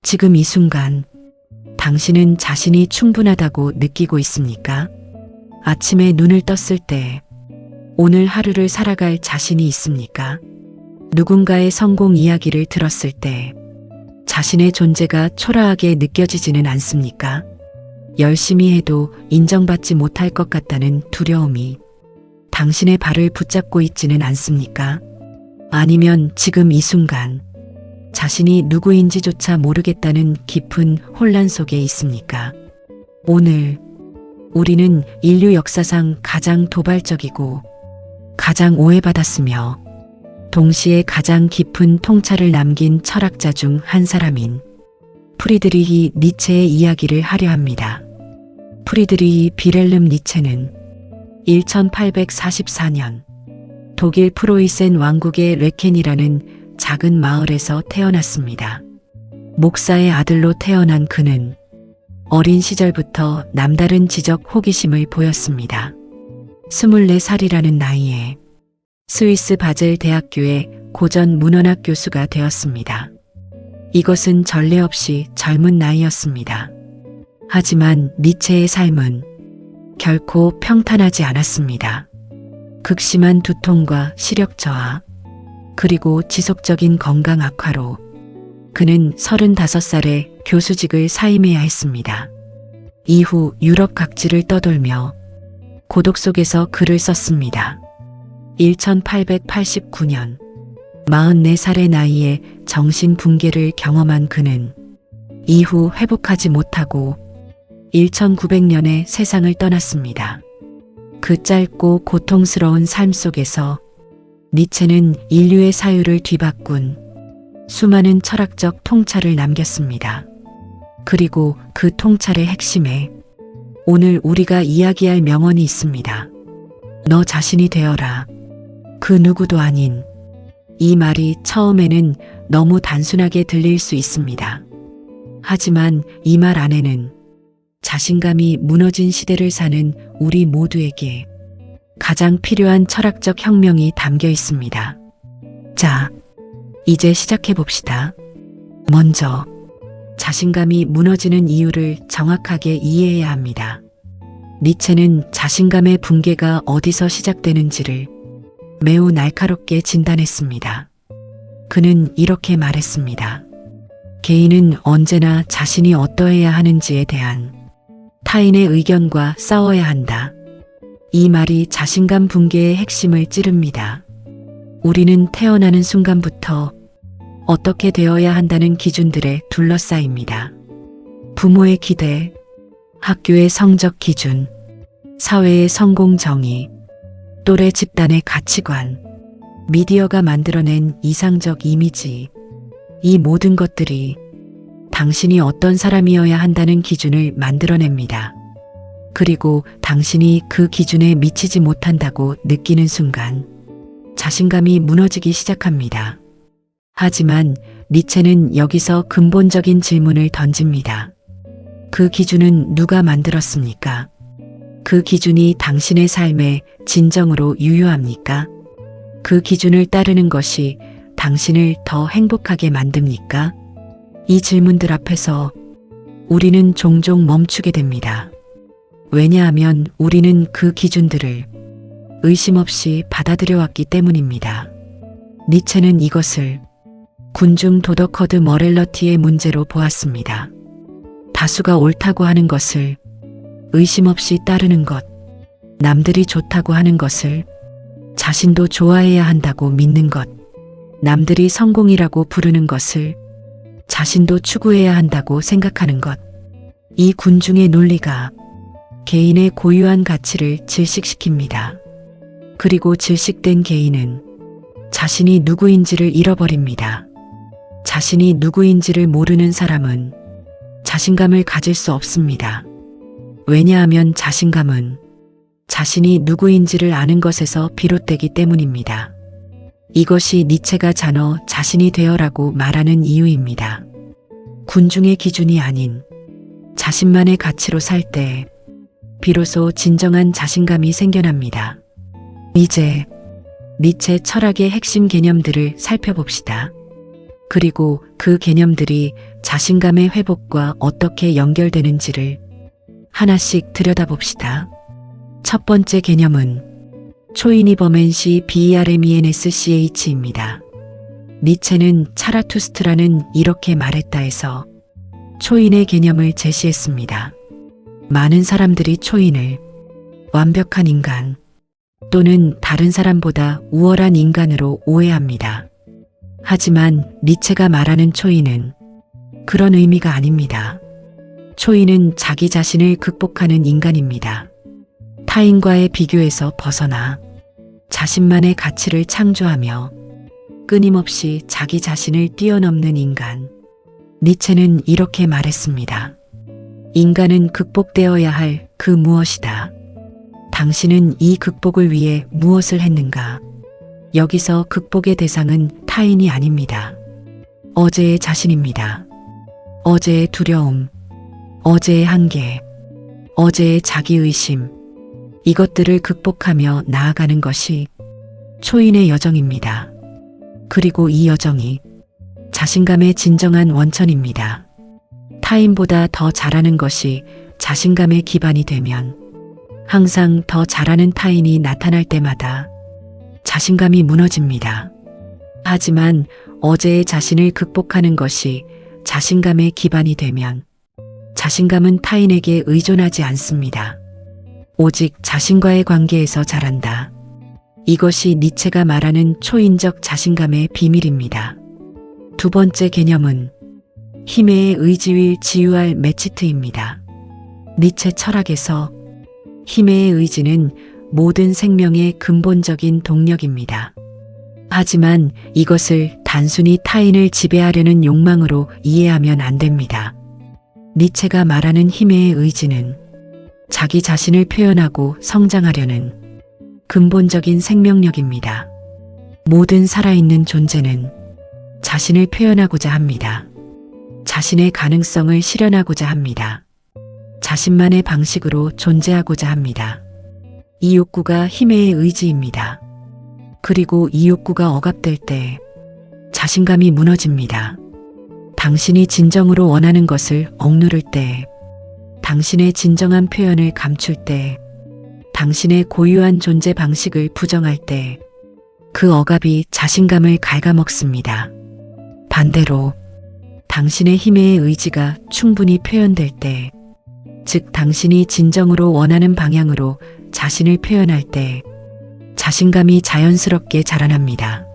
지금 이 순간 당신은 자신이 충분하다고 느끼고 있습니까? 아침에 눈을 떴을 때 오늘 하루를 살아갈 자신이 있습니까? 누군가의 성공 이야기를 들었을 때 자신의 존재가 초라하게 느껴지지는 않습니까? 열심히 해도 인정받지 못할 것 같다는 두려움이 당신의 발을 붙잡고 있지는 않습니까? 아니면 지금 이 순간 자신이 누구인지조차 모르겠다는 깊은 혼란 속에 있습니까? 오늘 우리는 인류 역사상 가장 도발적이고 가장 오해받았으며 동시에 가장 깊은 통찰을 남긴 철학자 중 한 사람인 프리드리히 니체의 이야기를 하려 합니다. 프리드리히 빌헬름 니체는 1844년 독일 프로이센 왕국의 레켄이라는 작은 마을에서 태어났습니다. 목사의 아들로 태어난 그는 어린 시절부터 남다른 지적 호기심을 보였습니다. 24살이라는 나이에 스위스 바젤 대학교의 고전 문헌학 교수가 되었습니다. 이것은 전례 없이 젊은 나이였습니다. 하지만 니체의 삶은 결코 평탄하지 않았습니다. 극심한 두통과 시력 저하, 그리고 지속적인 건강 악화로 그는 35살에 교수직을 사임해야 했습니다. 이후 유럽 각지를 떠돌며 고독 속에서 글을 썼습니다. 1889년 44살의 나이에 정신붕괴를 경험한 그는 이후 회복하지 못하고 1900년에 세상을 떠났습니다. 그 짧고 고통스러운 삶 속에서 니체는 인류의 사유를 뒤바꾼 수많은 철학적 통찰을 남겼습니다. 그리고 그 통찰의 핵심에 오늘 우리가 이야기할 명언이 있습니다. 너 자신이 되어라. 그 누구도 아닌. 이 말이 처음에는 너무 단순하게 들릴 수 있습니다. 하지만 이 말 안에는 자신감이 무너진 시대를 사는 우리 모두에게 가장 필요한 철학적 혁명이 담겨 있습니다. 자, 이제 시작해 봅시다. 먼저 자신감이 무너지는 이유를 정확하게 이해해야 합니다. 니체는 자신감의 붕괴가 어디서 시작되는지를 매우 날카롭게 진단했습니다. 그는 이렇게 말했습니다. 개인은 언제나 자신이 어떠해야 하는지에 대한 타인의 의견과 싸워야 한다. 이 말이 자신감 붕괴의 핵심을 찌릅니다. 우리는 태어나는 순간부터 어떻게 되어야 한다는 기준들에 둘러싸입니다. 부모의 기대, 학교의 성적 기준, 사회의 성공 정의, 또래 집단의 가치관, 미디어가 만들어낸 이상적 이미지, 이 모든 것들이 당신이 어떤 사람이어야 한다는 기준을 만들어냅니다. 그리고 당신이 그 기준에 미치지 못한다고 느끼는 순간 자신감이 무너지기 시작합니다. 하지만 니체는 여기서 근본적인 질문을 던집니다. 그 기준은 누가 만들었습니까? 그 기준이 당신의 삶에 진정으로 유효합니까? 그 기준을 따르는 것이 당신을 더 행복하게 만듭니까? 이 질문들 앞에서 우리는 종종 멈추게 됩니다. 왜냐하면 우리는 그 기준들을 의심 없이 받아들여왔기 때문입니다. 니체는 이것을 군중 도덕 허드 머렐러티의 문제로 보았습니다. 다수가 옳다고 하는 것을 의심 없이 따르는 것, 남들이 좋다고 하는 것을 자신도 좋아해야 한다고 믿는 것, 남들이 성공이라고 부르는 것을 자신도 추구해야 한다고 생각하는 것. 이 군중의 논리가 개인의 고유한 가치를 질식시킵니다. 그리고 질식된 개인은 자신이 누구인지를 잃어버립니다. 자신이 누구인지를 모르는 사람은 자신감을 가질 수 없습니다. 왜냐하면 자신감은 자신이 누구인지를 아는 것에서 비롯되기 때문입니다. 이것이 니체가 잔어 자신이 되어라고 말하는 이유입니다. 군중의 기준이 아닌 자신만의 가치로 살 때 비로소 진정한 자신감이 생겨납니다. 이제 니체 철학의 핵심 개념들을 살펴봅시다. 그리고 그 개념들이 자신감의 회복과 어떻게 연결되는지를 하나씩 들여다봅시다. 첫 번째 개념은 초이니버맨시 BERMENSCH입니다. 니체는 차라투스트라는 이렇게 말했다 해서 초인의 개념을 제시했습니다. 많은 사람들이 초인을 완벽한 인간 또는 다른 사람보다 우월한 인간으로 오해합니다. 하지만 니체가 말하는 초인은 그런 의미가 아닙니다. 초인은 자기 자신을 극복하는 인간입니다. 타인과의 비교에서 벗어나 자신만의 가치를 창조하며 끊임없이 자기 자신을 뛰어넘는 인간. 니체는 이렇게 말했습니다. 인간은 극복되어야 할 그 무엇이다. 당신은 이 극복을 위해 무엇을 했는가? 여기서 극복의 대상은 타인이 아닙니다. 어제의 자신입니다. 어제의 두려움, 어제의 한계, 어제의 자기의심, 이것들을 극복하며 나아가는 것이 초인의 여정입니다. 그리고 이 여정이 자신감의 진정한 원천입니다. 타인보다 더 잘하는 것이 자신감의 기반이 되면 항상 더 잘하는 타인이 나타날 때마다 자신감이 무너집니다. 하지만 어제의 자신을 극복하는 것이 자신감의 기반이 되면 자신감은 타인에게 의존하지 않습니다. 오직 자신과의 관계에서 자란다. 이것이 니체가 말하는 초인적 자신감의 비밀입니다. 두 번째 개념은 힘의 의지윌 지유할 매치트입니다. 니체 철학에서 힘의 의지는 모든 생명의 근본적인 동력입니다. 하지만 이것을 단순히 타인을 지배하려는 욕망으로 이해하면 안 됩니다. 니체가 말하는 힘의 의지는 자기 자신을 표현하고 성장하려는 근본적인 생명력입니다. 모든 살아있는 존재는 자신을 표현하고자 합니다. 자신의 가능성을 실현하고자 합니다. 자신만의 방식으로 존재하고자 합니다. 이 욕구가 힘의 의지입니다. 그리고 이 욕구가 억압될 때 자신감이 무너집니다. 당신이 진정으로 원하는 것을 억누를 때, 당신의 진정한 표현을 감출 때, 당신의 고유한 존재 방식을 부정할 때, 그 억압이 자신감을 갉아먹습니다. 반대로 당신의 힘의 의지가 충분히 표현될 때, 즉 당신이 진정으로 원하는 방향으로 자신을 표현할 때 자신감이 자연스럽게 자라납니다.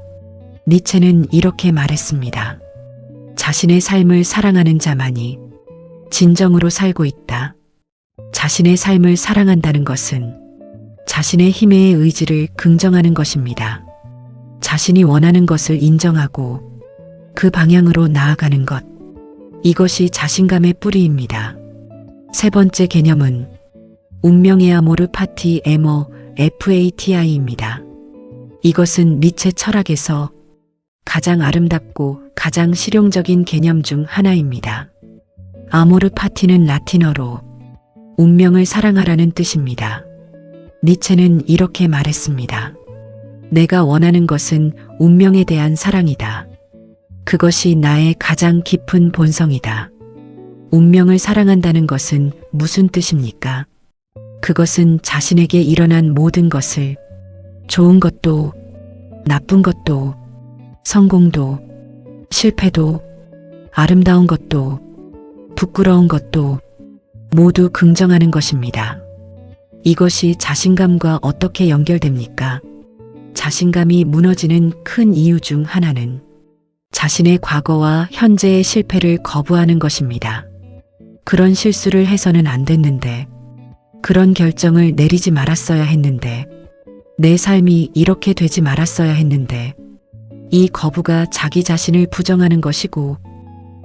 니체는 이렇게 말했습니다. 자신의 삶을 사랑하는 자만이 진정으로 살고 있다. 자신의 삶을 사랑한다는 것은 자신의 힘의 의지를 긍정하는 것입니다. 자신이 원하는 것을 인정하고 그 방향으로 나아가는 것. 이것이 자신감의 뿌리입니다. 세 번째 개념은 운명의 아모르 파티 에머 FATI입니다. 이것은 니체 철학에서 가장 아름답고 가장 실용적인 개념 중 하나입니다. 아모르 파티는 라틴어로 운명을 사랑하라는 뜻입니다. 니체는 이렇게 말했습니다. 내가 원하는 것은 운명에 대한 사랑이다. 그것이 나의 가장 깊은 본성이다. 운명을 사랑한다는 것은 무슨 뜻입니까? 그것은 자신에게 일어난 모든 것을, 좋은 것도, 나쁜 것도, 성공도, 실패도, 아름다운 것도, 부끄러운 것도 모두 긍정하는 것입니다. 이것이 자신감과 어떻게 연결됩니까? 자신감이 무너지는 큰 이유 중 하나는 자신의 과거와 현재의 실패를 거부하는 것입니다. 그런 실수를 해서는 안 됐는데, 그런 결정을 내리지 말았어야 했는데, 내 삶이 이렇게 되지 말았어야 했는데, 이 거부가 자기 자신을 부정하는 것이고,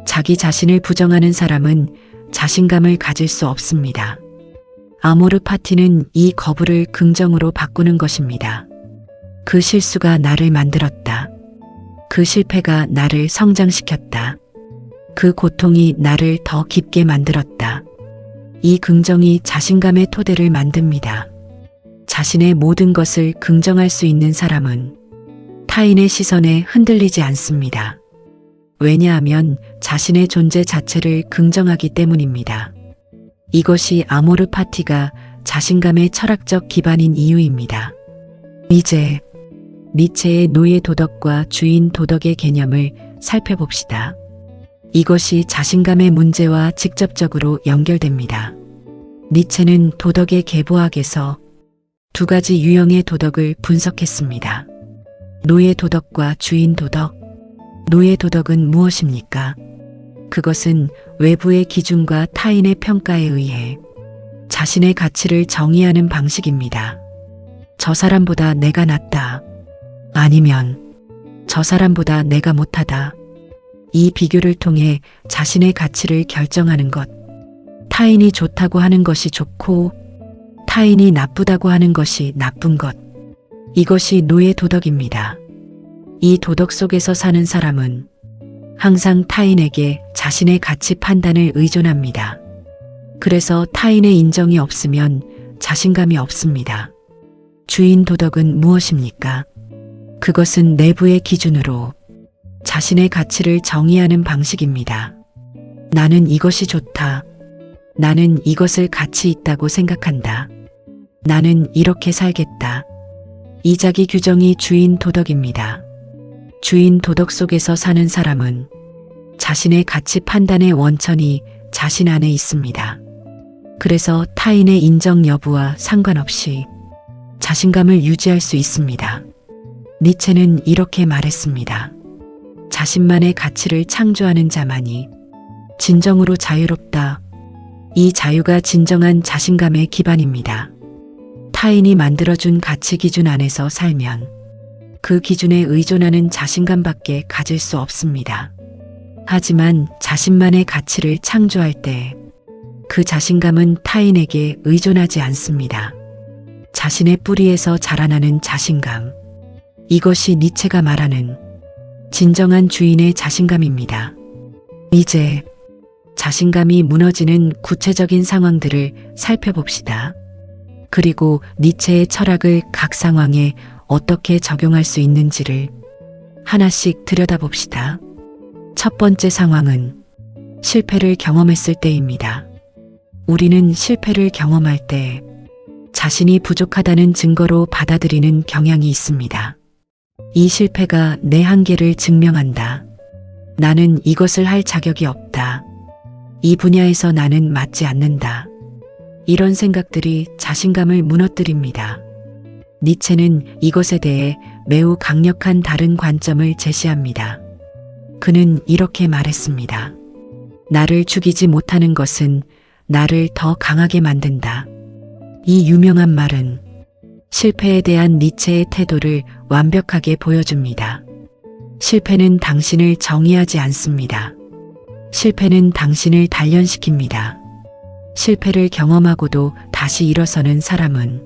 자기 자신을 부정하는 사람은 자신감을 가질 수 없습니다. 아모르 파티는 이 거부를 긍정으로 바꾸는 것입니다. 그 실수가 나를 만들었다. 그 실패가 나를 성장시켰다. 그 고통이 나를 더 깊게 만들었다. 이 긍정이 자신감의 토대를 만듭니다. 자신의 모든 것을 긍정할 수 있는 사람은 타인의 시선에 흔들리지 않습니다. 왜냐하면 자신의 존재 자체를 긍정하기 때문입니다. 이것이 아모르 파티가 자신감의 철학적 기반인 이유입니다. 이제 니체의 노예 도덕과 주인 도덕의 개념을 살펴봅시다. 이것이 자신감의 문제와 직접적으로 연결됩니다. 니체는 도덕의 계보학에서 두 가지 유형의 도덕을 분석했습니다. 노예 도덕과 주인 도덕. 노예 도덕은 무엇입니까? 그것은 외부의 기준과 타인의 평가에 의해 자신의 가치를 정의하는 방식입니다. 저 사람보다 내가 낫다. 아니면 저 사람보다 내가 못하다. 이 비교를 통해 자신의 가치를 결정하는 것. 타인이 좋다고 하는 것이 좋고 타인이 나쁘다고 하는 것이 나쁜 것. 이것이 노예 도덕입니다. 이 도덕 속에서 사는 사람은 항상 타인에게 자신의 가치 판단을 의존합니다. 그래서 타인의 인정이 없으면 자신감이 없습니다. 주인 도덕은 무엇입니까? 그것은 내부의 기준으로 자신의 가치를 정의하는 방식입니다. 나는 이것이 좋다. 나는 이것을 가치 있다고 생각한다. 나는 이렇게 살겠다. 이 자기 규정이 주인 도덕입니다. 주인 도덕 속에서 사는 사람은 자신의 가치 판단의 원천이 자신 안에 있습니다. 그래서 타인의 인정 여부와 상관없이 자신감을 유지할 수 있습니다. 니체는 이렇게 말했습니다. 자신만의 가치를 창조하는 자만이 진정으로 자유롭다. 이 자유가 진정한 자신감의 기반입니다. 타인이 만들어준 가치 기준 안에서 살면 그 기준에 의존하는 자신감밖에 가질 수 없습니다. 하지만 자신만의 가치를 창조할 때 그 자신감은 타인에게 의존하지 않습니다. 자신의 뿌리에서 자라나는 자신감. 이것이 니체가 말하는 진정한 주인의 자신감입니다. 이제 자신감이 무너지는 구체적인 상황들을 살펴봅시다. 그리고 니체의 철학을 각 상황에 어떻게 적용할 수 있는지를 하나씩 들여다봅시다. 첫 번째 상황은 실패를 경험했을 때입니다. 우리는 실패를 경험할 때 자신이 부족하다는 증거로 받아들이는 경향이 있습니다. 이 실패가 내 한계를 증명한다. 나는 이것을 할 자격이 없다. 이 분야에서 나는 맞지 않는다. 이런 생각들이 자신감을 무너뜨립니다. 니체는 이것에 대해 매우 강력한 다른 관점을 제시합니다. 그는 이렇게 말했습니다. 나를 죽이지 못하는 것은 나를 더 강하게 만든다. 이 유명한 말은 실패에 대한 니체의 태도를 완벽하게 보여줍니다. 실패는 당신을 정의하지 않습니다. 실패는 당신을 단련시킵니다. 실패를 경험하고도 다시 일어서는 사람은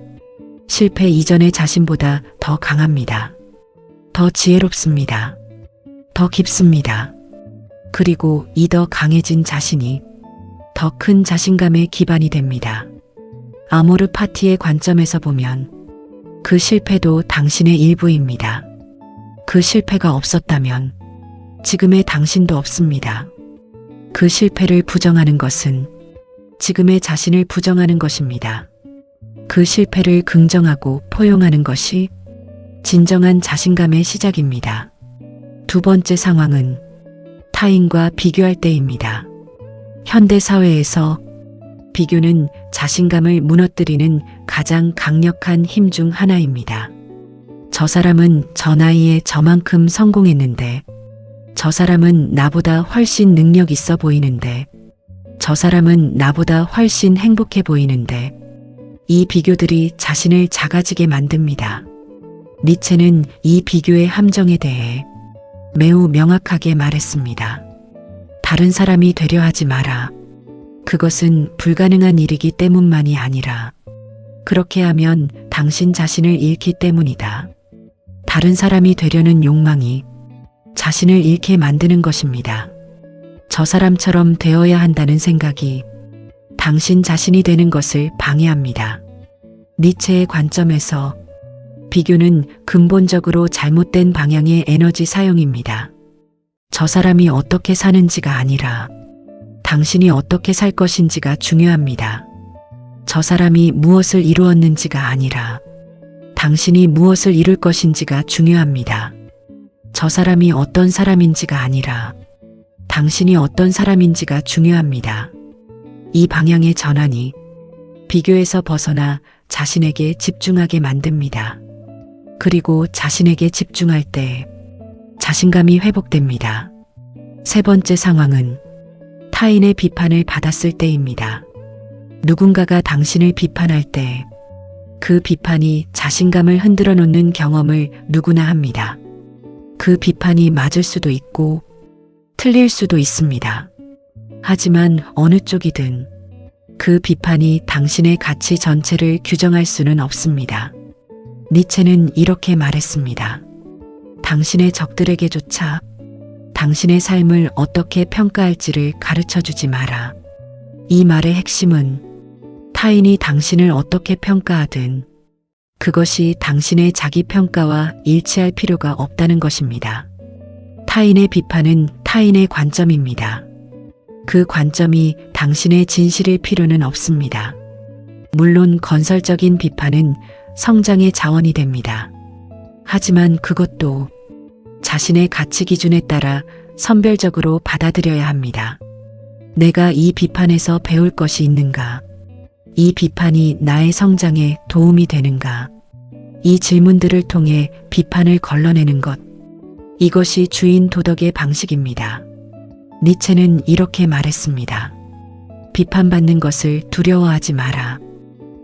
실패 이전의 자신보다 더 강합니다. 더 지혜롭습니다. 더 깊습니다. 그리고 이 더 강해진 자신이 더 큰 자신감의 기반이 됩니다. 아모르 파티의 관점에서 보면 그 실패도 당신의 일부입니다. 그 실패가 없었다면 지금의 당신도 없습니다. 그 실패를 부정하는 것은 지금의 자신을 부정하는 것입니다. 그 실패를 긍정하고 포용하는 것이 진정한 자신감의 시작입니다. 두 번째 상황은 타인과 비교할 때입니다. 현대 사회에서 비교는 자신감을 무너뜨리는 가장 강력한 힘 중 하나입니다. 저 사람은 저 나이에 저만큼 성공했는데, 저 사람은 나보다 훨씬 능력 있어 보이는데, 저 사람은 나보다 훨씬 행복해 보이는데, 이 비교들이 자신을 작아지게 만듭니다. 니체는 이 비교의 함정에 대해 매우 명확하게 말했습니다. 다른 사람이 되려 하지 마라. 그것은 불가능한 일이기 때문만이 아니라 그렇게 하면 당신 자신을 잃기 때문이다. 다른 사람이 되려는 욕망이 자신을 잃게 만드는 것입니다. 저 사람처럼 되어야 한다는 생각이 당신 자신이 되는 것을 방해합니다. 니체의 관점에서 비교는 근본적으로 잘못된 방향의 에너지 사용입니다. 저 사람이 어떻게 사는지가 아니라 당신이 어떻게 살 것인지가 중요합니다. 저 사람이 무엇을 이루었는지가 아니라 당신이 무엇을 이룰 것인지가 중요합니다. 저 사람이 어떤 사람인지가 아니라 당신이 어떤 사람인지가 중요합니다. 이 방향의 전환이 비교에서 벗어나 자신에게 집중하게 만듭니다. 그리고 자신에게 집중할 때 자신감이 회복됩니다. 세 번째 상황은 타인의 비판을 받았을 때입니다. 누군가가 당신을 비판할 때 그 비판이 자신감을 흔들어 놓는 경험을 누구나 합니다. 그 비판이 맞을 수도 있고 틀릴 수도 있습니다. 하지만 어느 쪽이든 그 비판이 당신의 가치 전체를 규정할 수는 없습니다. 니체는 이렇게 말했습니다. 당신의 적들에게조차 당신의 삶을 어떻게 평가할지를 가르쳐 주지 마라. 이 말의 핵심은 타인이 당신을 어떻게 평가하든 그것이 당신의 자기 평가와 일치할 필요가 없다는 것입니다. 타인의 비판은 타인의 관점입니다. 그 관점이 당신의 진실일 필요는 없습니다. 물론 건설적인 비판은 성장의 자원이 됩니다. 하지만 그것도 자신의 가치 기준에 따라 선별적으로 받아들여야 합니다. 내가 이 비판에서 배울 것이 있는가? 이 비판이 나의 성장에 도움이 되는가? 이 질문들을 통해 비판을 걸러내는 것. 이것이 주인 도덕의 방식입니다. 니체는 이렇게 말했습니다. 비판받는 것을 두려워하지 마라.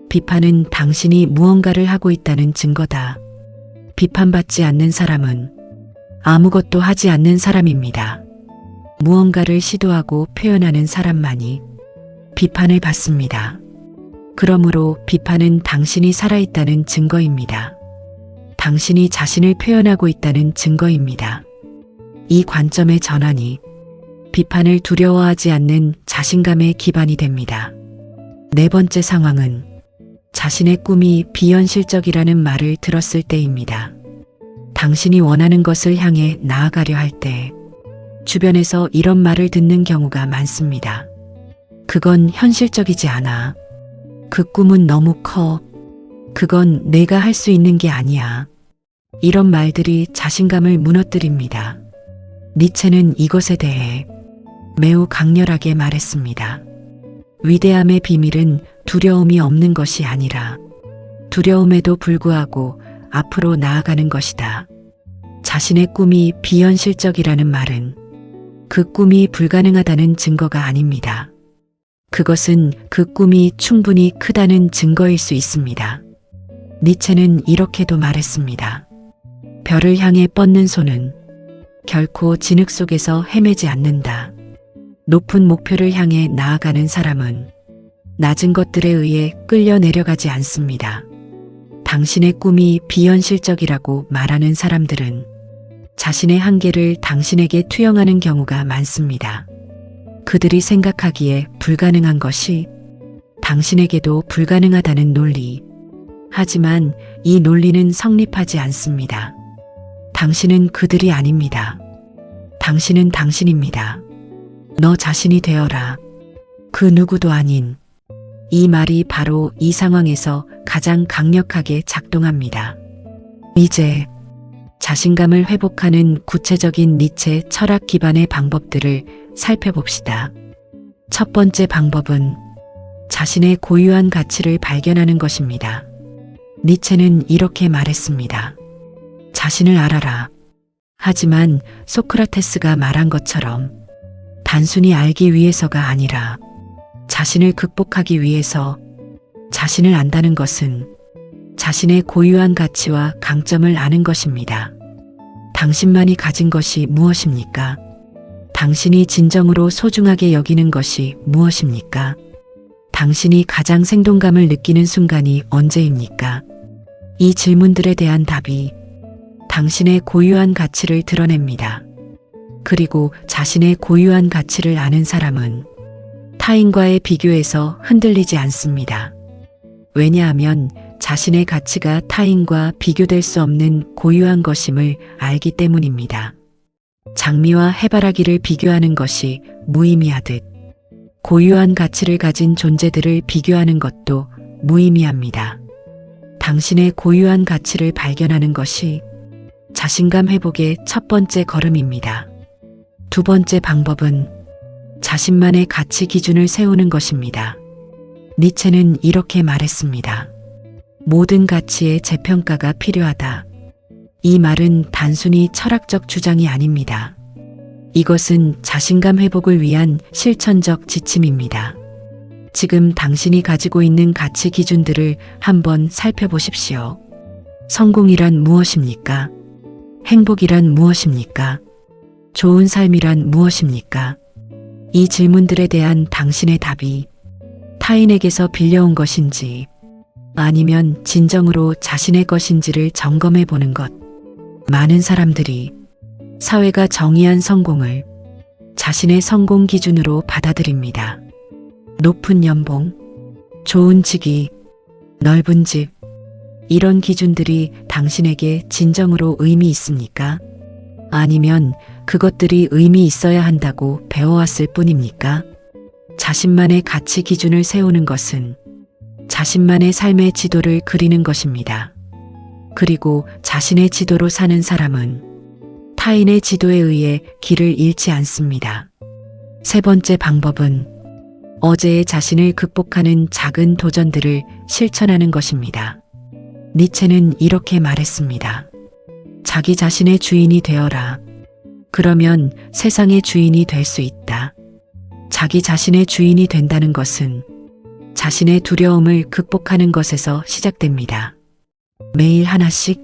비판은 당신이 무언가를 하고 있다는 증거다. 비판받지 않는 사람은 아무것도 하지 않는 사람입니다. 무언가를 시도하고 표현하는 사람만이 비판을 받습니다. 그러므로 비판은 당신이 살아있다는 증거입니다. 당신이 자신을 표현하고 있다는 증거입니다. 이 관점의 전환이 비판을 두려워하지 않는 자신감의 기반이 됩니다. 네 번째 상황은 자신의 꿈이 비현실적이라는 말을 들었을 때입니다. 당신이 원하는 것을 향해 나아가려 할 때 주변에서 이런 말을 듣는 경우가 많습니다. 그건 현실적이지 않아. 그 꿈은 너무 커. 그건 내가 할 수 있는 게 아니야. 이런 말들이 자신감을 무너뜨립니다. 니체는 이것에 대해 매우 강렬하게 말했습니다. 위대함의 비밀은 두려움이 없는 것이 아니라 두려움에도 불구하고 앞으로 나아가는 것이다. 자신의 꿈이 비현실적이라는 말은 그 꿈이 불가능하다는 증거가 아닙니다. 그것은 그 꿈이 충분히 크다는 증거일 수 있습니다. 니체는 이렇게도 말했습니다. 별을 향해 뻗는 손은 결코 진흙 속에서 헤매지 않는다. 높은 목표를 향해 나아가는 사람은 낮은 것들에 의해 끌려 내려가지 않습니다. 당신의 꿈이 비현실적이라고 말하는 사람들은 자신의 한계를 당신에게 투영하는 경우가 많습니다. 그들이 생각하기에 불가능한 것이 당신에게도 불가능하다는 논리. 하지만 이 논리는 성립하지 않습니다. 당신은 그들이 아닙니다. 당신은 당신입니다. 너 자신이 되어라. 그 누구도 아닌. 이 말이 바로 이 상황에서 가장 강력하게 작동합니다. 이제 자신감을 회복하는 구체적인 니체 철학 기반의 방법들을 살펴봅시다. 첫 번째 방법은 자신의 고유한 가치를 발견하는 것입니다. 니체는 이렇게 말했습니다. 자신을 알아라. 하지만 소크라테스가 말한 것처럼 단순히 알기 위해서가 아니라 자신을 극복하기 위해서 자신을 안다는 것은 자신의 고유한 가치와 강점을 아는 것입니다. 당신만이 가진 것이 무엇입니까? 당신이 진정으로 소중하게 여기는 것이 무엇입니까? 당신이 가장 생동감을 느끼는 순간이 언제입니까? 이 질문들에 대한 답이 당신의 고유한 가치를 드러냅니다. 그리고 자신의 고유한 가치를 아는 사람은 타인과의 비교에서 흔들리지 않습니다. 왜냐하면 자신의 가치가 타인과 비교될 수 없는 고유한 것임을 알기 때문입니다. 장미와 해바라기를 비교하는 것이 무의미하듯 고유한 가치를 가진 존재들을 비교하는 것도 무의미합니다. 당신의 고유한 가치를 발견하는 것이 자신감 회복의 첫 번째 걸음입니다. 두 번째 방법은 자신만의 가치 기준을 세우는 것입니다. 니체는 이렇게 말했습니다. 모든 가치에 재평가가 필요하다. 이 말은 단순히 철학적 주장이 아닙니다. 이것은 자신감 회복을 위한 실천적 지침입니다. 지금 당신이 가지고 있는 가치 기준들을 한번 살펴보십시오. 성공이란 무엇입니까? 행복이란 무엇입니까? 좋은 삶이란 무엇입니까? 이 질문들에 대한 당신의 답이 타인에게서 빌려온 것인지 아니면 진정으로 자신의 것인지를 점검해 보는 것. 많은 사람들이 사회가 정의한 성공을 자신의 성공 기준으로 받아들입니다. 높은 연봉, 좋은 직위, 넓은 집, 이런 기준들이 당신에게 진정으로 의미 있습니까? 아니면 그것들이 의미 있어야 한다고 배워왔을 뿐입니까? 자신만의 가치 기준을 세우는 것은 자신만의 삶의 지도를 그리는 것입니다. 그리고 자신의 지도로 사는 사람은 타인의 지도에 의해 길을 잃지 않습니다. 세 번째 방법은 어제의 자신을 극복하는 작은 도전들을 실천하는 것입니다. 니체는 이렇게 말했습니다. 자기 자신의 주인이 되어라. 그러면 세상의 주인이 될 수 있다. 자기 자신의 주인이 된다는 것은 자신의 두려움을 극복하는 것에서 시작됩니다. 매일 하나씩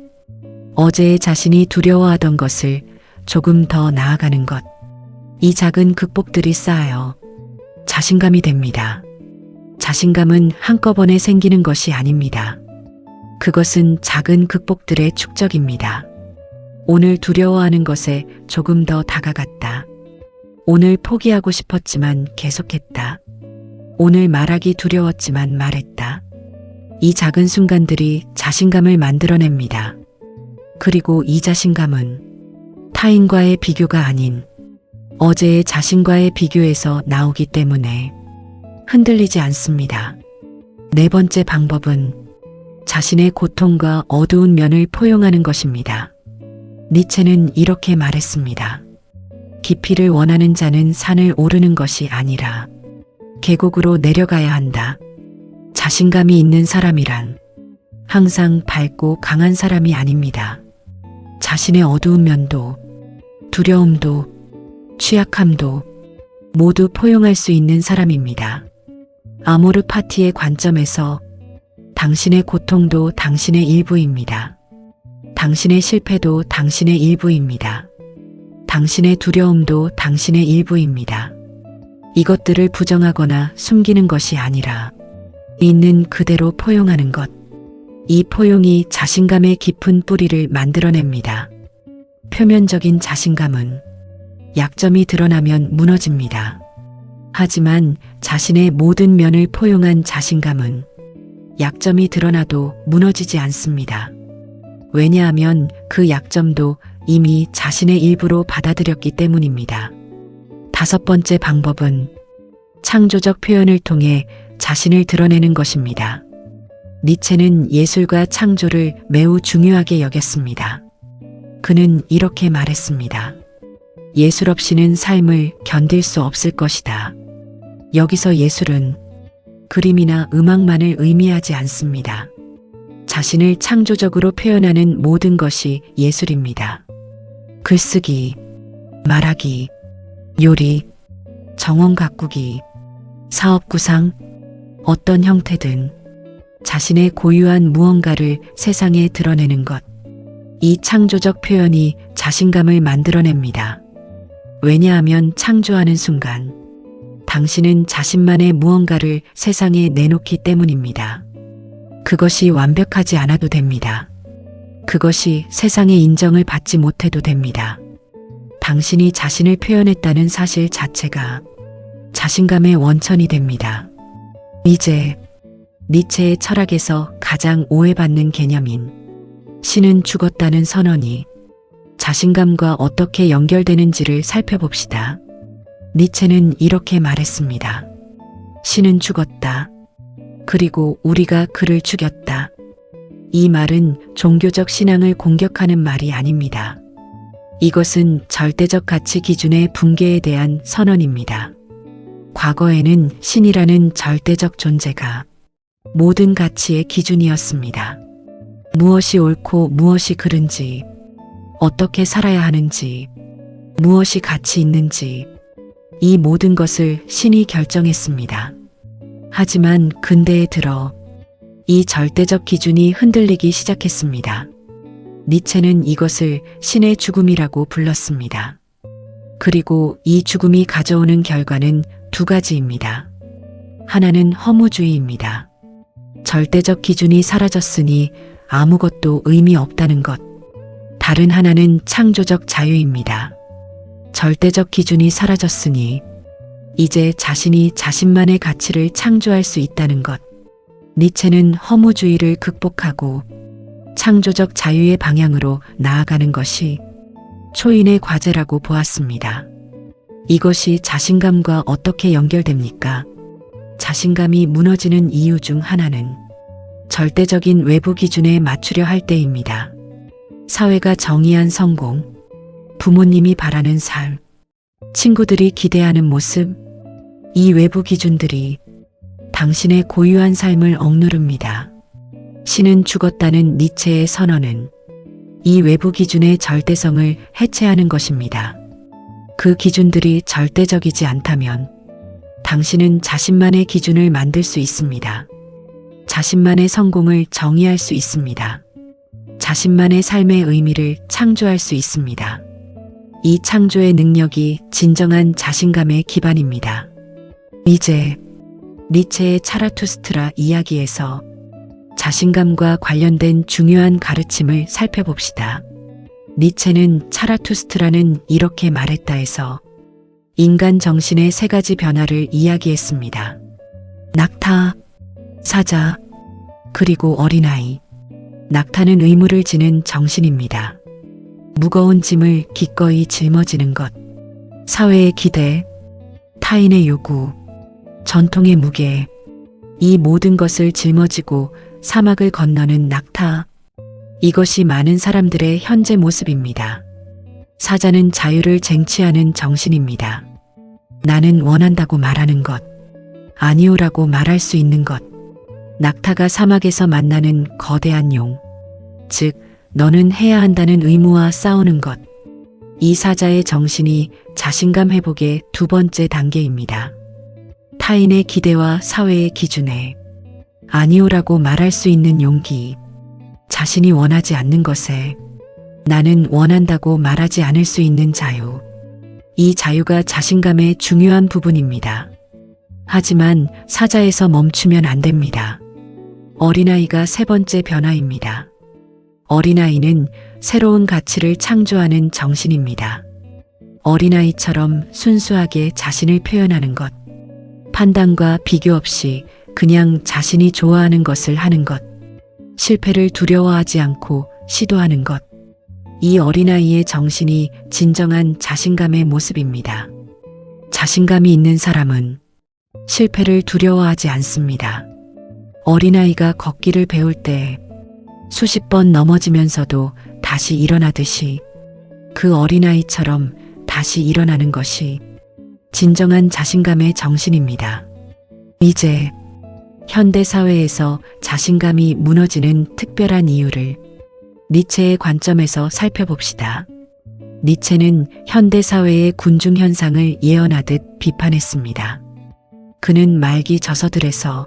어제의 자신이 두려워하던 것을 조금 더 나아가는 것. 이 작은 극복들이 쌓여 자신감이 됩니다. 자신감은 한꺼번에 생기는 것이 아닙니다. 그것은 작은 극복들의 축적입니다. 오늘 두려워하는 것에 조금 더 다가갔다. 오늘 포기하고 싶었지만 계속했다. 오늘 말하기 두려웠지만 말했다. 이 작은 순간들이 자신감을 만들어냅니다. 그리고 이 자신감은 타인과의 비교가 아닌 어제의 자신과의 비교에서 나오기 때문에 흔들리지 않습니다. 네 번째 방법은 자신의 고통과 어두운 면을 포용하는 것입니다. 니체는 이렇게 말했습니다. 깊이를 원하는 자는 산을 오르는 것이 아니라 계곡으로 내려가야 한다. 자신감이 있는 사람이란 항상 밝고 강한 사람이 아닙니다. 자신의 어두운 면도, 두려움도, 취약함도 모두 포용할 수 있는 사람입니다. 아모르 파티의 관점에서 당신의 고통도 당신의 일부입니다. 당신의 실패도 당신의 일부입니다. 당신의 두려움도 당신의 일부입니다. 이것들을 부정하거나 숨기는 것이 아니라 있는 그대로 포용하는 것. 이 포용이 자신감의 깊은 뿌리를 만들어냅니다. 표면적인 자신감은 약점이 드러나면 무너집니다. 하지만 자신의 모든 면을 포용한 자신감은 약점이 드러나도 무너지지 않습니다. 왜냐하면 그 약점도 이미 자신의 일부로 받아들였기 때문입니다. 다섯 번째 방법은 창조적 표현을 통해 자신을 드러내는 것입니다. 니체는 예술과 창조를 매우 중요하게 여겼습니다. 그는 이렇게 말했습니다. 예술 없이는 삶을 견딜 수 없을 것이다. 여기서 예술은 그림이나 음악만을 의미하지 않습니다. 자신을 창조적으로 표현하는 모든 것이 예술입니다. 글쓰기, 말하기, 요리, 정원 가꾸기, 사업 구상, 어떤 형태든 자신의 고유한 무언가를 세상에 드러내는 것. 이 창조적 표현이 자신감을 만들어냅니다. 왜냐하면 창조하는 순간 당신은 자신만의 무언가를 세상에 내놓기 때문입니다. 그것이 완벽하지 않아도 됩니다. 그것이 세상의 인정을 받지 못해도 됩니다. 당신이 자신을 표현했다는 사실 자체가 자신감의 원천이 됩니다. 이제 니체의 철학에서 가장 오해받는 개념인 신은 죽었다는 선언이 자신감과 어떻게 연결되는지를 살펴봅시다. 니체는 이렇게 말했습니다. 신은 죽었다. 그리고 우리가 그를 죽였다. 이 말은 종교적 신앙을 공격하는 말이 아닙니다. 이것은 절대적 가치 기준의 붕괴에 대한 선언입니다. 과거에는 신이라는 절대적 존재가 모든 가치의 기준이었습니다. 무엇이 옳고 무엇이 그른지, 어떻게 살아야 하는지, 무엇이 가치 있는지, 이 모든 것을 신이 결정했습니다. 하지만 근대에 들어 이 절대적 기준이 흔들리기 시작했습니다. 니체는 이것을 신의 죽음이라고 불렀습니다. 그리고 이 죽음이 가져오는 결과는 두 가지입니다. 하나는 허무주의입니다. 절대적 기준이 사라졌으니 아무것도 의미 없다는 것. 다른 하나는 창조적 자유입니다. 절대적 기준이 사라졌으니 이제 자신이 자신만의 가치를 창조할 수 있다는 것. 니체는 허무주의를 극복하고 창조적 자유의 방향으로 나아가는 것이 초인의 과제라고 보았습니다. 이것이 자신감과 어떻게 연결됩니까? 자신감이 무너지는 이유 중 하나는 절대적인 외부 기준에 맞추려 할 때입니다. 사회가 정의한 성공, 부모님이 바라는 삶, 친구들이 기대하는 모습, 이 외부 기준들이 당신의 고유한 삶을 억누릅니다. 신은 죽었다는 니체의 선언은 이 외부 기준의 절대성을 해체하는 것입니다. 그 기준들이 절대적이지 않다면 당신은 자신만의 기준을 만들 수 있습니다. 자신만의 성공을 정의할 수 있습니다. 자신만의 삶의 의미를 창조할 수 있습니다. 이 창조의 능력이 진정한 자신감의 기반입니다. 이제 니체의 차라투스트라 이야기에서 자신감과 관련된 중요한 가르침을 살펴봅시다. 니체는 차라투스트라는 이렇게 말했다 해서 인간 정신의 세 가지 변화를 이야기했습니다. 낙타, 사자, 그리고 어린아이. 낙타는 의무를 지는 정신입니다. 무거운 짐을 기꺼이 짊어지는 것. 사회의 기대, 타인의 요구, 전통의 무게, 이 모든 것을 짊어지고 사막을 건너는 낙타. 이것이 많은 사람들의 현재 모습입니다. 사자는 자유를 쟁취하는 정신입니다. 나는 원한다고 말하는 것, 아니오라고 말할 수 있는 것. 낙타가 사막에서 만나는 거대한 용, 즉 너는 해야 한다는 의무와 싸우는 것. 이 사자의 정신이 자신감 회복의 두 번째 단계입니다. 타인의 기대와 사회의 기준에 아니오라고 말할 수 있는 용기. 자신이 원하지 않는 것에 나는 원한다고 말하지 않을 수 있는 자유. 이 자유가 자신감의 중요한 부분입니다. 하지만 사자에서 멈추면 안 됩니다. 어린아이가 세 번째 변화입니다. 어린아이는 새로운 가치를 창조하는 정신입니다. 어린아이처럼 순수하게 자신을 표현하는 것. 판단과 비교 없이 그냥 자신이 좋아하는 것을 하는 것. 실패를 두려워하지 않고 시도하는 것. 이 어린아이의 정신이 진정한 자신감의 모습입니다. 자신감이 있는 사람은 실패를 두려워하지 않습니다. 어린아이가 걷기를 배울 때 수십 번 넘어지면서도 다시 일어나듯이 그 어린아이처럼 다시 일어나는 것이 진정한 자신감의 정신입니다. 이제 현대 사회에서 자신감이 무너지는 특별한 이유를 니체의 관점에서 살펴봅시다. 니체는 현대 사회의 군중 현상을 예언하듯 비판했습니다. 그는 말기 저서들에서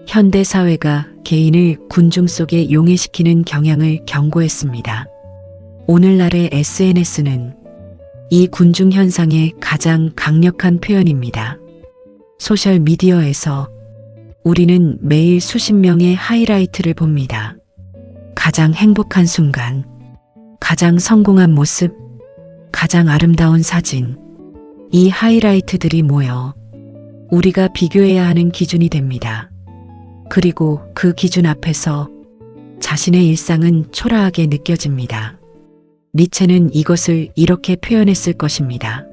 현대 사회가 개인을 군중 속에 용해시키는 경향을 경고했습니다. 오늘날의 SNS는 이 군중 현상의 가장 강력한 표현입니다. 소셜미디어에서 우리는 매일 수십 명의 하이라이트를 봅니다. 가장 행복한 순간, 가장 성공한 모습, 가장 아름다운 사진. 이 하이라이트들이 모여 우리가 비교해야 하는 기준이 됩니다. 그리고 그 기준 앞에서 자신의 일상은 초라하게 느껴집니다. 니체는 이것을 이렇게 표현했을 것입니다.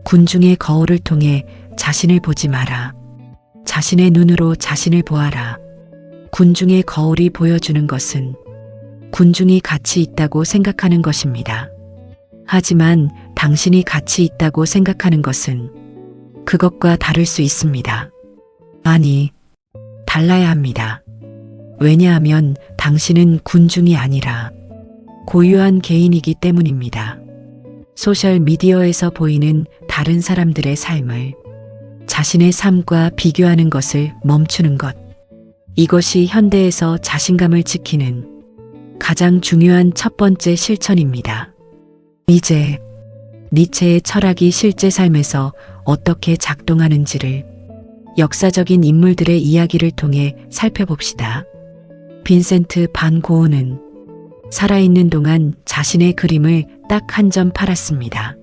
군중의 거울을 통해 자신을 보지 마라. 자신의 눈으로 자신을 보아라. 군중의 거울이 보여주는 것은 군중이 가치 있다고 생각하는 것입니다. 하지만 당신이 가치 있다고 생각하는 것은 그것과 다를 수 있습니다. 아니, 달라야 합니다. 왜냐하면 당신은 군중이 아니라 고유한 개인이기 때문입니다. 소셜 미디어에서 보이는 다른 사람들의 삶을 자신의 삶과 비교하는 것을 멈추는 것. 이것이 현대에서 자신감을 지키는 가장 중요한 첫 번째 실천입니다. 이제 니체의 철학이 실제 삶에서 어떻게 작동하는지를 역사적인 인물들의 이야기를 통해 살펴봅시다. 빈센트 반 고흐는 살아있는 동안 자신의 그림을 딱 한 점 팔았습니다.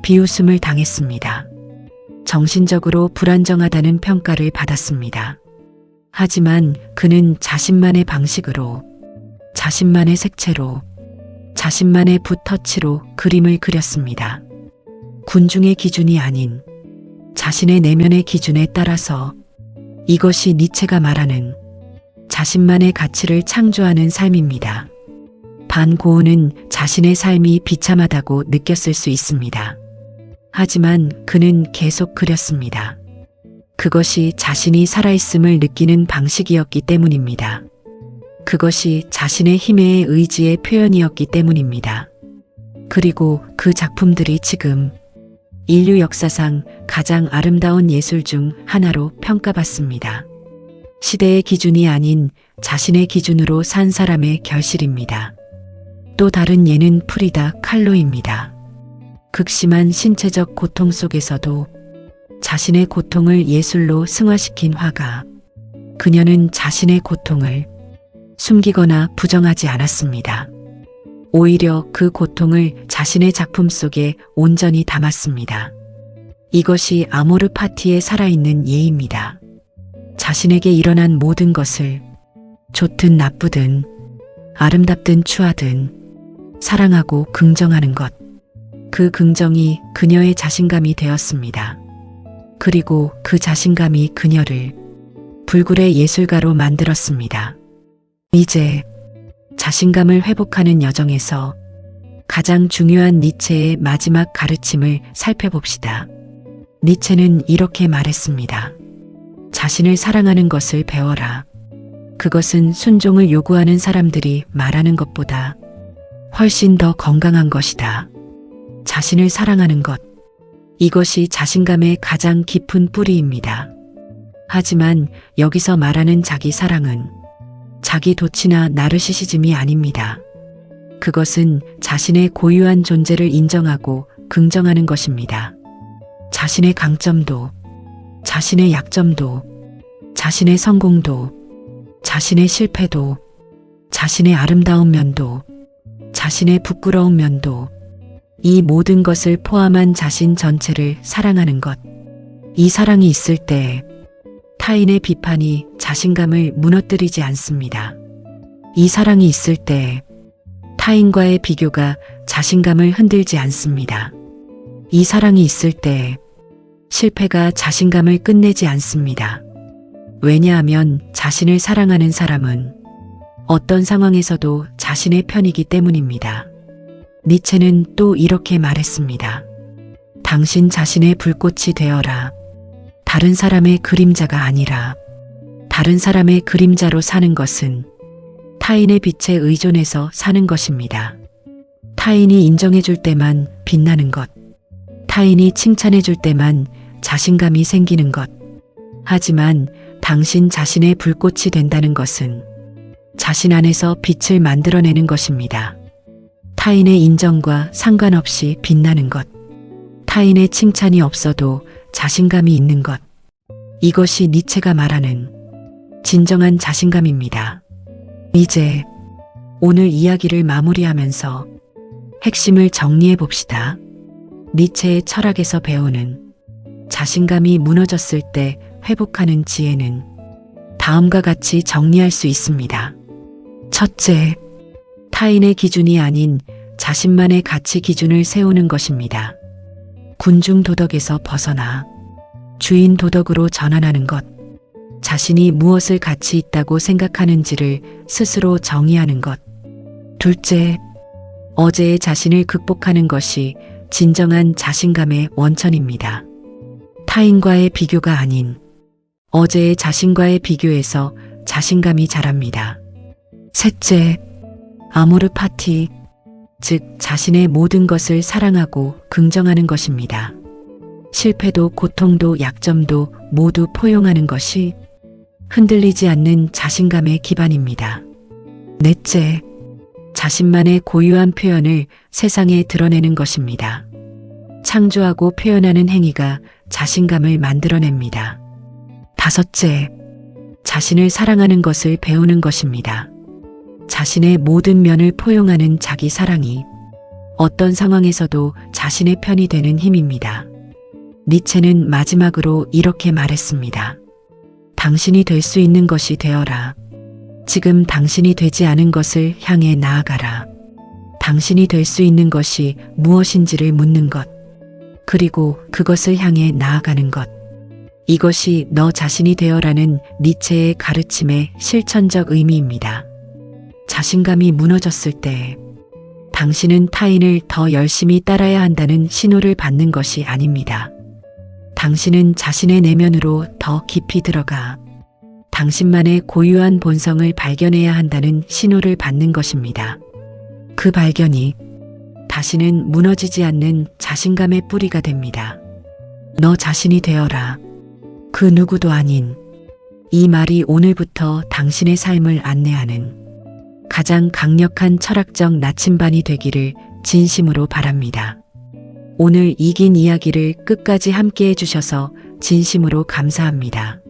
비웃음을 당했습니다. 정신적으로 불안정하다는 평가를 받았습니다. 하지만 그는 자신만의 방식으로, 자신만의 색채로, 자신만의 붓터치로 그림을 그렸습니다. 군중의 기준이 아닌 자신의 내면의 기준에 따라서. 이것이 니체가 말하는 자신만의 가치를 창조하는 삶입니다. 반 고흐는 자신의 삶이 비참하다고 느꼈을 수 있습니다. 하지만 그는 계속 그렸습니다. 그것이 자신이 살아있음을 느끼는 방식이었기 때문입니다. 그것이 자신의 힘의 의지의 표현이었기 때문입니다. 그리고 그 작품들이 지금 인류 역사상 가장 아름다운 예술 중 하나로 평가받습니다. 시대의 기준이 아닌 자신의 기준으로 산 사람의 결실입니다. 또 다른 예는 프리다 칼로입니다. 극심한 신체적 고통 속에서도 자신의 고통을 예술로 승화시킨 화가. 그녀는 자신의 고통을 숨기거나 부정하지 않았습니다. 오히려 그 고통을 자신의 작품 속에 온전히 담았습니다. 이것이 아모르 파티의 살아있는 예입니다. 자신에게 일어난 모든 것을 좋든 나쁘든 아름답든 추하든 사랑하고 긍정하는 것. 그 긍정이 그녀의 자신감이 되었습니다. 그리고 그 자신감이 그녀를 불굴의 예술가로 만들었습니다. 이제 자신감을 회복하는 여정에서 가장 중요한 니체의 마지막 가르침을 살펴봅시다. 니체는 이렇게 말했습니다. 자신을 사랑하는 것을 배워라. 그것은 순종을 요구하는 사람들이 말하는 것보다 훨씬 더 건강한 것이다. 자신을 사랑하는 것. 이것이 자신감의 가장 깊은 뿌리입니다. 하지만 여기서 말하는 자기 사랑은 자기 도취나 나르시시즘이 아닙니다. 그것은 자신의 고유한 존재를 인정하고 긍정하는 것입니다. 자신의 강점도, 자신의 약점도, 자신의 성공도, 자신의 실패도, 자신의 아름다운 면도, 자신의 부끄러운 면도, 이 모든 것을 포함한 자신 전체를 사랑하는 것. 이 사랑이 있을 때 타인의 비판이 자신감을 무너뜨리지 않습니다. 이 사랑이 있을 때 타인과의 비교가 자신감을 흔들지 않습니다. 이 사랑이 있을 때 실패가 자신감을 끝내지 않습니다. 왜냐하면 자신을 사랑하는 사람은 어떤 상황에서도 자신의 편이기 때문입니다. 니체는 또 이렇게 말했습니다. 당신 자신의 불꽃이 되어라. 다른 사람의 그림자가 아니라 다른 사람의 그림자로 사는 것은 타인의 빛에 의존해서 사는 것입니다. 타인이 인정해 줄 때만 빛나는 것. 타인이 칭찬해 줄 때만 자신감이 생기는 것. 하지만 당신 자신의 불꽃이 된다는 것은 자신 안에서 빛을 만들어내는 것입니다. 타인의 인정과 상관없이 빛나는 것. 타인의 칭찬이 없어도 자신감이 있는 것. 이것이 니체가 말하는 진정한 자신감입니다. 이제 오늘 이야기를 마무리하면서 핵심을 정리해 봅시다. 니체의 철학에서 배우는 자신감이 무너졌을 때 회복하는 지혜는 다음과 같이 정리할 수 있습니다. 첫째, 타인의 기준이 아닌 자신만의 가치 기준을 세우는 것입니다. 군중 도덕에서 벗어나 주인 도덕으로 전환하는 것, 자신이 무엇을 가치 있다고 생각하는지를 스스로 정의하는 것. 둘째, 어제의 자신을 극복하는 것이 진정한 자신감의 원천입니다. 타인과의 비교가 아닌 어제의 자신과의 비교에서 자신감이 자랍니다. 셋째, 아모르 파티, 즉 자신의 모든 것을 사랑하고 긍정하는 것입니다. 실패도 고통도 약점도 모두 포용하는 것이 흔들리지 않는 자신감의 기반입니다. 넷째, 자신만의 고유한 표현을 세상에 드러내는 것입니다. 창조하고 표현하는 행위가 자신감을 만들어냅니다. 다섯째, 자신을 사랑하는 것을 배우는 것입니다. 자신의 모든 면을 포용하는 자기 사랑이 어떤 상황에서도 자신의 편이 되는 힘입니다. 니체는 마지막으로 이렇게 말했습니다. 당신이 될 수 있는 것이 되어라. 지금 당신이 되지 않은 것을 향해 나아가라. 당신이 될 수 있는 것이 무엇인지를 묻는 것, 그리고 그것을 향해 나아가는 것. 이것이 너 자신이 되어라는 니체의 가르침의 실천적 의미입니다. 자신감이 무너졌을 때 당신은 타인을 더 열심히 따라야 한다는 신호를 받는 것이 아닙니다. 당신은 자신의 내면으로 더 깊이 들어가 당신만의 고유한 본성을 발견해야 한다는 신호를 받는 것입니다. 그 발견이 다시는 무너지지 않는 자신감의 뿌리가 됩니다. 너 자신이 되어라. 그 누구도 아닌 이 말이 오늘부터 당신의 삶을 안내하는 가장 강력한 철학적 나침반이 되기를 진심으로 바랍니다. 오늘 이 긴 이야기를 끝까지 함께 해주셔서 진심으로 감사합니다.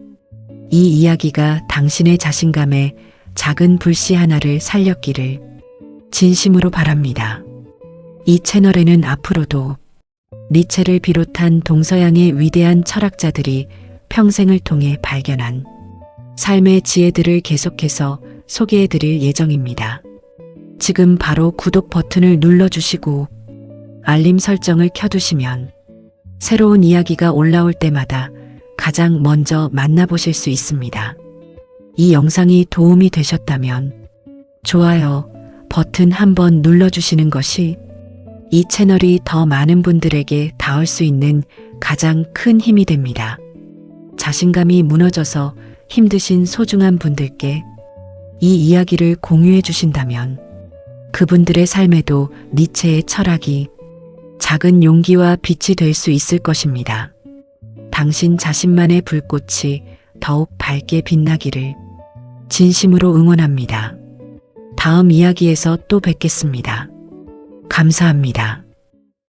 이 이야기가 당신의 자신감에 작은 불씨 하나를 살렸기를 진심으로 바랍니다. 이 채널에는 앞으로도 니체를 비롯한 동서양의 위대한 철학자들이 평생을 통해 발견한 삶의 지혜들을 계속해서 소개해 드릴 예정입니다. 지금 바로 구독 버튼을 눌러주시고 알림 설정을 켜두시면 새로운 이야기가 올라올 때마다 가장 먼저 만나보실 수 있습니다. 이 영상이 도움이 되셨다면 좋아요 버튼 한번 눌러주시는 것이 이 채널이 더 많은 분들에게 닿을 수 있는 가장 큰 힘이 됩니다. 자신감이 무너져서 힘드신 소중한 분들께 이 이야기를 공유해 주신다면 그분들의 삶에도 니체의 철학이 작은 용기와 빛이 될 수 있을 것입니다. 당신 자신만의 불꽃이 더욱 밝게 빛나기를 진심으로 응원합니다. 다음 이야기에서 또 뵙겠습니다. 감사합니다.